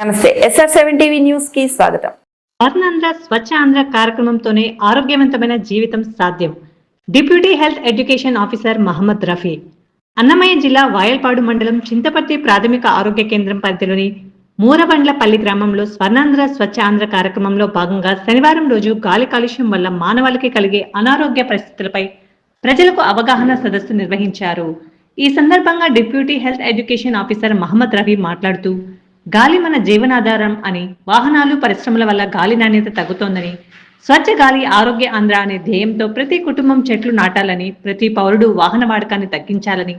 నమస్తే SR7 TV news కి స్వాగతం. స్వర్ణాంధ్ర స్వచ్ఛ ఆంధ్ర కార్యక్రమంతోనే ఆరోగ్యవంతమైన జీవితం సాధ్యం. Deputy health education officer Mohammed Rafi. Annamayya జిల్లా వాయల్పాడు మండలం చింతపర్తి ప్రాథమిక ఆరోగ్య కేంద్రం పరిధిలోని మూరబండ్లపల్లి గ్రామంలో స్వర్ణాంధ్ర స్వచ్ఛ ఆంధ్ర కార్యక్రమంలో భాగంగా శనివారం రోజు గాలి కాలుష్యం వల్ల మానవాళికి కలిగే అనారోగ్య పరిస్థితులపై ప్రజలకు అవగాహన సదస్సు నిర్వహించారు. ఈ సందర్భంగా deputy health education officer Mohammed Rafi మాట్లాడుతూ గాలి మన జీవనాధారం అని, వాహనాలు పరిశ్రమల వల్ల గాలి నాణ్యత తగ్గుతోందని, స్వచ్ఛ గాలి ఆరోగ్య ఆంధ్ర అనే ధ్యేయంతో ప్రతి కుటుంబం చెట్లు నాటాలని, ప్రతి పౌరుడు వాహన వాడకాన్ని తగ్గించాలని,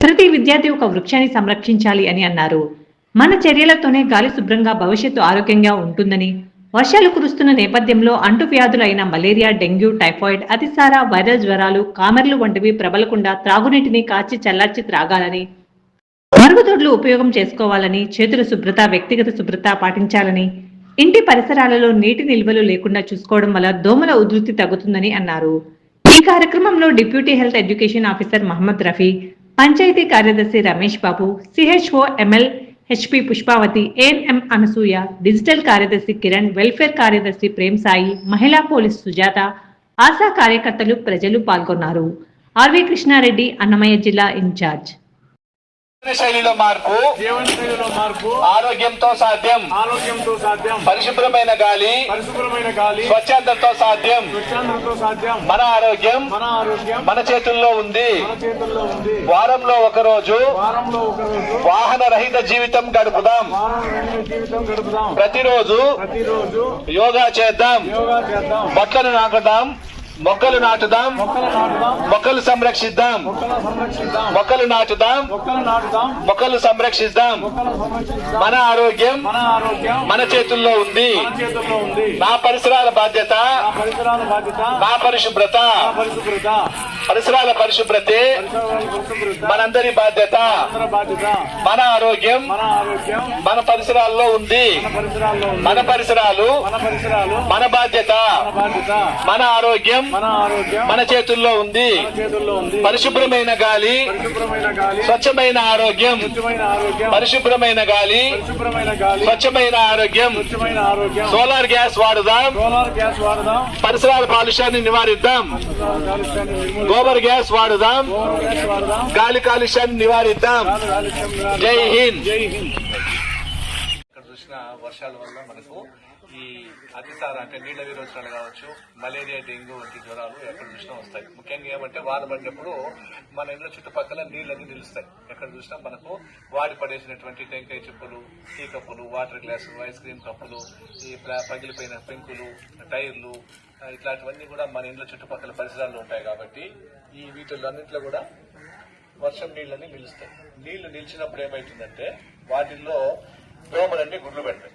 ప్రతి విద్యార్థి ఒక వృక్షాన్ని సంరక్షించాలి అని అన్నారు. మన చర్యలతోనే గాలి శుభ్రంగా, భవిష్యత్తు ఆరోగ్యంగా ఉంటుందని, వర్షాలు కురుస్తున్న నేపథ్యంలో అంటువ్యాధులు అయిన మలేరియా, డెంగ్యూ, టైఫాయిడ్, అతిసార, వైరల్ జ్వరాలు, కామెర్లు వంటివి ప్రబలకుండా త్రాగునీటిని కాచి చల్లార్చి త్రాగాలని, మరుగుదొడ్లు ఉపయోగం చేసుకోవాలని, చేతుల శుభ్రత, వ్యక్తిగత శుభ్రత పాటించాలని, ఇంటి పరిసరాలలో నీటి నిల్వలు లేకుండా చూసుకోవడం వల్ల దోమల ఉధృతి తగ్గుతుందని అన్నారు. ఈ కార్యక్రమంలో deputy health education officer Mohammed Rafi, panchayat కార్యదర్శి Ramesh Babu, CHO ML HP Pushpavathi, ANM Anasuya, digital కార్యదర్శి కిరణ్, వెల్ఫేర్ కార్యదర్శి ప్రేమ్ సాయి, మహిళా పోలీస్ సుజాత, ఆశా కార్యకర్తలు, ప్రజలు పాల్గొన్నారు. RV కృష్ణారెడ్డి, అన్నమయ్య జిల్లా ఇన్ఛార్జ్. శైలిలో మార్పు, ఆరోగ్యంతో సాధ్యం, పరిశుభ్రమైన గాలి, స్వచ్ఛందంతో సాధ్యం. మన ఆరోగ్యం మన చేతుల్లో ఉంది. వారంలో ఒక రోజు వాహన రహిత జీవితం గడుపుదాం. ప్రతిరోజు యోగా చేద్దాం. మొక్కలు నాటుదాం, మొక్కలు సంరక్షిద్దాం, మొక్కలు నాటుదాం, మొక్కలు సంరక్షిద్దాం. మన ఆరోగ్యం మన చేతుల్లో ఉంది. నా పరిసరాల బాధ్యత, నా పరిశుభ్రత, పరిసరాల పరిశుభ్రతే మనందరి బాధ్యత. మన ఆరోగ్యం మన పరిసరాల్లో ఉంది. మన పరిసరాలు మన బాధ్యత. మన ఆరోగ్యం మన చేతుల్లో ఉంది. పరిశుభ్రమైన గాలి, స్వచ్ఛమైన ఆరోగ్యం. పరిశుభ్రమైన గాలి, స్వచ్ఛమైన ఆరోగ్యం. సోలార్ గ్యాస్ వాడుదాం. పరిసరాల కాలుష్యాన్ని నివారిద్దాం. గోబర్ గ్యాస్ వాడుదాం. గాలి కాలుష్యాన్ని నివారిద్దాం. జై హింద్. ఇక్కడ చూసిన వర్షాల వల్ల మనకు ఈ అతిసార అంటే నీళ్ల విరోచనాలు కావచ్చు, మలేరియా, డెంగ్యూ వంటి జ్వరాలు ఎక్కడ చూసినా వస్తాయి. ముఖ్యంగా ఏమంటే వాన పడినప్పుడు మన ఇళ్ళ చుట్టుపక్కల నీళ్ళని నిలుస్తాయి. ఎక్కడ చూసినా మనకు వాడి పడేసినటువంటి టెంకాయ చెప్పులు, టీ కప్పులు, వాటర్ గ్లాసులు, ఐస్ క్రీమ్ కప్పులు, ఈ పగిలిపోయిన పెంకులు, టైర్లు, ఇట్లాంటివన్నీ కూడా మన ఇంట్లో చుట్టుపక్కల పరిసరాల్లో ఉంటాయి. కాబట్టి ఈ వీటిల్లో అన్నింటిలో కూడా వర్షం నీళ్ళని నిలుస్తాయి. నీళ్లు నిలిచినప్పుడు ఏమవుతుందంటే వాటిల్లో దోమలన్నీ గుడ్లు పెడతాయి.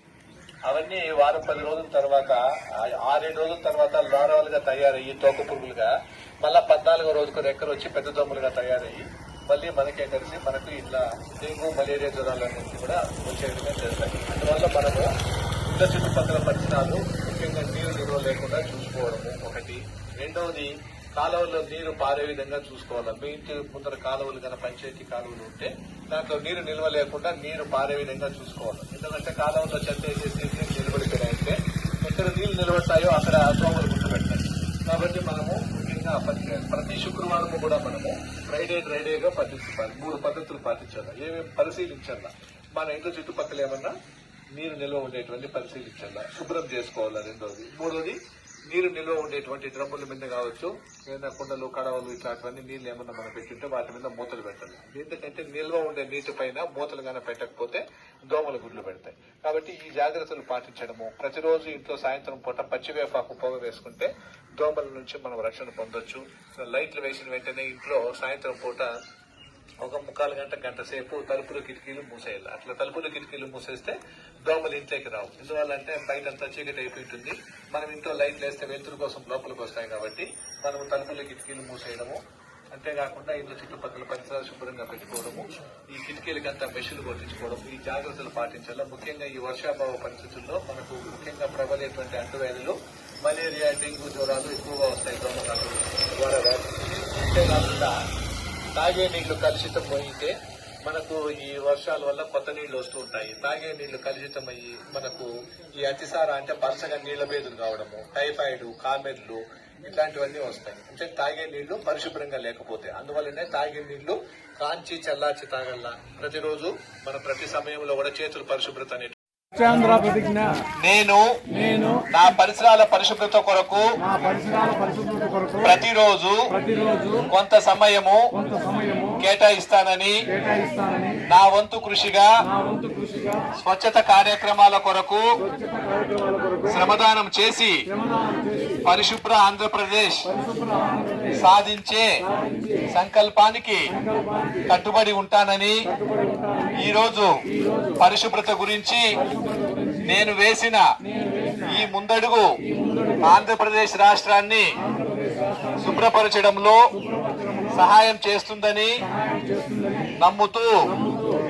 అవన్నీ వారం 10 రోజుల తర్వాత, 6-7 రోజుల తర్వాత లార్వాలుగా తయారయ్యి తోక పురుగులుగా, మళ్ళా 14వ రోజుకు రెక్కలు వచ్చి పెద్ద దోమలుగా తయారయ్యి మళ్ళీ మనకే కలిసి మనకు ఇట్లా డెంగ్యూ, మలేరియా జ్వరాలన్నింటినీ కూడా వచ్చే విధంగా చేస్తాయి. అందువల్ల మనము ఇళ్ళ చుట్టుపక్కల పరిసరాలు ముఖ్యంగా నీరు నిల్వ లేకుండా చూసుకోవడము ఒకటి. రెండవది, కాలువల్లో నీరు పారే విధంగా చూసుకోవాలి. మీ ఇంటి ముందర కాలువలు కన్నా పంచాయతీ కాలువలు ఉంటే దాంట్లో నీరు నిల్వ లేకుండా నీరు పారే విధంగా చూసుకోవాలి. ఎందుకంటే కాలువల్లో చెత్త వేసేసి నిలబడిపోయినాయంటే ఎక్కడ నీళ్లు నిలబడతాయో అక్కడ దోమలు గుర్తుపెడతాయి. కాబట్టి మనము ముఖ్యంగా ప్రతి శుక్రవారం కూడా మనము డ్రైడేగా పాటించాలి. 3 పద్ధతులు పాటించాలి. ఏమేమి పరిశీలించాలా, మన ఇంట్లో చుట్టుపక్కల ఏమన్నా నీరు నిల్వ ఉండేటువంటి పరిశీలించాలా, శుభ్రం చేసుకోవాలా. రెండోది. మూడోది, నీరు నిల్వ ఉండేటువంటి డ్రమ్ముల మీద కావచ్చు, ఏదైనా కుండలు, కడవలు ఇట్లాంటివన్నీ నీళ్లు ఏమన్నా మనం పెట్టింటే వాటి మీద మూతలు పెట్టాలి. ఎందుకంటే నిల్వ ఉండే నీటి పైన మూతలు గానే పెట్టకపోతే దోమలు గుడ్లు పెడతాయి. కాబట్టి ఈ జాగ్రత్తలు పాటించడము. ప్రతిరోజు ఇంట్లో సాయంత్రం పూట పచ్చివేపాకు పొగ వేసుకుంటే దోమల నుంచి మనం రక్షణ పొందొచ్చు. లైట్లు వేసిన వెంటనే ఇంట్లో సాయంత్రం పూట ఒక 1/4 గంట సేపు తలుపులు, కిటికీలు మూసేయాలి. అట్లా తలుపులు, కిటికీలు మూసేస్తే దోమలు ఇంట్లోకి రావు. ఎందువల్ల అంటే బయటంతా చీకటి అయిపోతుంది. మనం ఇంట్లో లైట్లు వేస్తే వెలుతురు కోసం లోపలికి వస్తాయి. కాబట్టి మనం తలుపులు, కిటికీలు మూసేయడము. అంతేకాకుండా ఇల్లు చుట్టుపక్కల పరిసరాలు శుభ్రంగా పెట్టుకోవడము, ఈ కిటికీలకంతా మెషిన్లు కొట్టించుకోవడం, ఈ జాగ్రత్తలు పాటించాలి. ముఖ్యంగా ఈ వర్షాభావ పరిస్థితుల్లో మనకు ముఖ్యంగా ప్రబలేటువంటి అంటువ్యాధులు, మలేరియా, డెంగ్యూ జ్వరాలు ఎక్కువగా వస్తాయి దోమకాలు ద్వారా. అంతేకాకుండా తాగే నీళ్లు కలుషితం పోయితే మనకు ఈ వర్షాల వల్ల కొత్త నీళ్లు వస్తూ ఉంటాయి. తాగే నీళ్లు కలుషితమయ్యి మనకు ఈ అతిసార అంటే పలసగా నీళ్ల బేదులు కావడము, టైఫాయిడ్, కామెర్లు ఇట్లాంటివన్నీ వస్తాయి. అంటే తాగే నీళ్లు పరిశుభ్రంగా లేకపోతే. అందువల్లనే తాగే నీళ్లు కాంచి చల్లార్చి తాగల్లా. ప్రతిరోజు మన ప్రతి సమయంలో కూడా చేతులు పరిశుభ్రత అనేది. స్వచ్ఛాంధ్ర ప్రతిజ్ఞ నేను నా పరిసరాల పరిశుభ్రత కొరకు ప్రతిరోజు కొంత సమయము కేటాయిస్తానని నా వంతు కృషిగా స్వచ్ఛత కార్యక్రమాల కొరకు శ్రమదానం చేసి పరిశుభ్ర ఆంధ్రప్రదేశ్ సాధించే సంకల్పానికి కట్టుబడి ఉంటానని ఈరోజు పరిశుభ్రత గురించి నేను వేసిన ఈ ముందడుగు ఆంధ్రప్రదేశ్ రాష్ట్రాన్ని శుభ్రపరచడంలో సహాయం చేస్తుందని నమ్ముతూ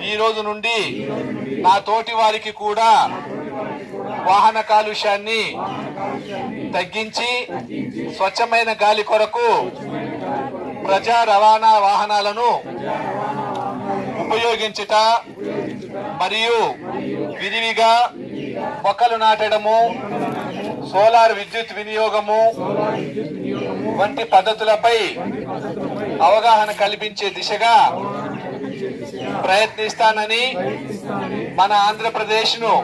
ఈ రోజు నుండి నా తోటి వారికి కూడా వాహన కాలుష్యాన్ని తగ్గించి స్వచ్ఛమైన గాలి కొరకు ప్రజా రవాణా వాహనాలను ఉపయోగించుట మరియు విరివిగా మొక్కలు నాటడము, సోలార్ విద్యుత్ వినియోగము వంటి పద్ధతులపై అవగాహన కల్పించే దిశగా ప్రయత్నిస్తానని మన ఆంధ్రప్రదేశ్ ను